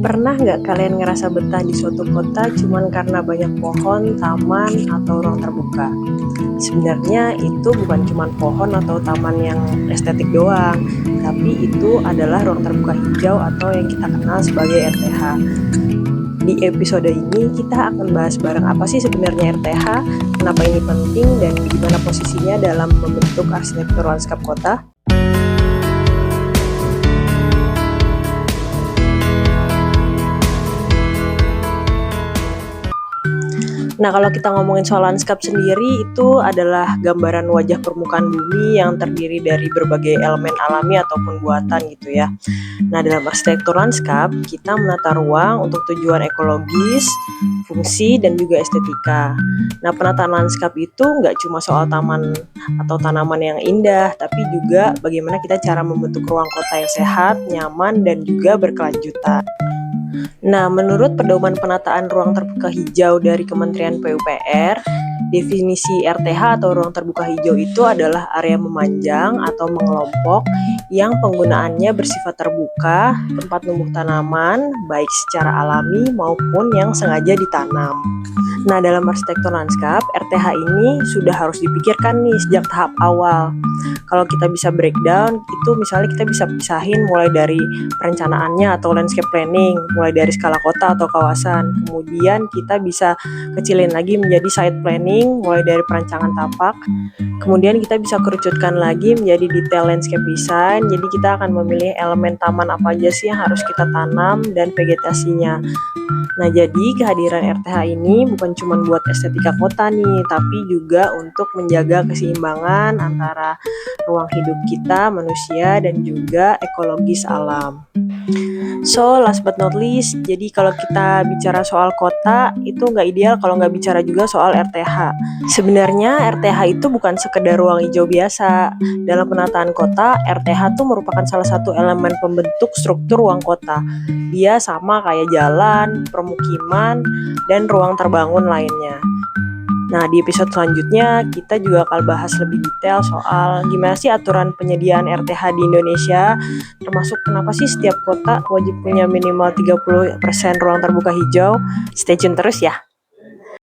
Pernah nggak kalian ngerasa betah di suatu kota cuman karena banyak pohon, taman, atau ruang terbuka? Sebenarnya itu bukan cuman pohon atau taman yang estetik doang, tapi itu adalah ruang terbuka hijau atau yang kita kenal sebagai RTH. Di episode ini kita akan bahas bareng apa sih sebenarnya RTH, kenapa ini penting, dan gimana posisinya dalam membentuk arsitektur lanskap kota. Nah, kalau kita ngomongin soal lanskap sendiri, itu adalah gambaran wajah permukaan bumi yang terdiri dari berbagai elemen alami ataupun buatan gitu ya. Nah, dalam arsitektur lanskap, kita menata ruang untuk tujuan ekologis, fungsi, dan juga estetika. Nah, penataan lanskap itu nggak cuma soal taman atau tanaman yang indah, tapi juga bagaimana kita cara membentuk ruang kota yang sehat, nyaman, dan juga berkelanjutan. Nah, menurut Pedoman Penataan Ruang Terbuka Hijau dari Kementerian PUPR, definisi RTH atau ruang terbuka hijau itu adalah area memanjang atau mengelompok yang penggunaannya bersifat terbuka, tempat numbuh tanaman, baik secara alami maupun yang sengaja ditanam. Nah, dalam arsitektur lanskap, RTH ini sudah harus dipikirkan nih sejak tahap awal. Kalau kita bisa breakdown, itu misalnya kita bisa pisahin mulai dari perencanaannya atau landscape planning, mulai dari skala kota atau kawasan. Kemudian kita bisa kecilin lagi menjadi site planning, mulai dari perancangan tapak. Kemudian kita bisa kerucutkan lagi menjadi detail landscape design. Jadi kita akan memilih elemen taman apa aja sih yang harus kita tanam dan vegetasinya. Nah, jadi kehadiran RTH ini bukan cuma buat estetika kota nih, tapi juga untuk menjaga keseimbangan antara ruang hidup kita, manusia, dan juga ekologis alam. So, last but not least, jadi kalau kita bicara soal kota, itu nggak ideal kalau nggak bicara juga soal RTH. Sebenarnya RTH itu bukan sekedar ruang hijau biasa. Dalam penataan kota, RTH itu merupakan salah satu elemen pembentuk struktur ruang kota. Dia sama kayak jalan, permukiman, dan ruang terbangun lainnya. Nah, di episode selanjutnya kita juga akan bahas lebih detail soal gimana sih aturan penyediaan RTH di Indonesia, termasuk kenapa sih setiap kota wajib punya minimal 30% ruang terbuka hijau. Stay tune terus ya.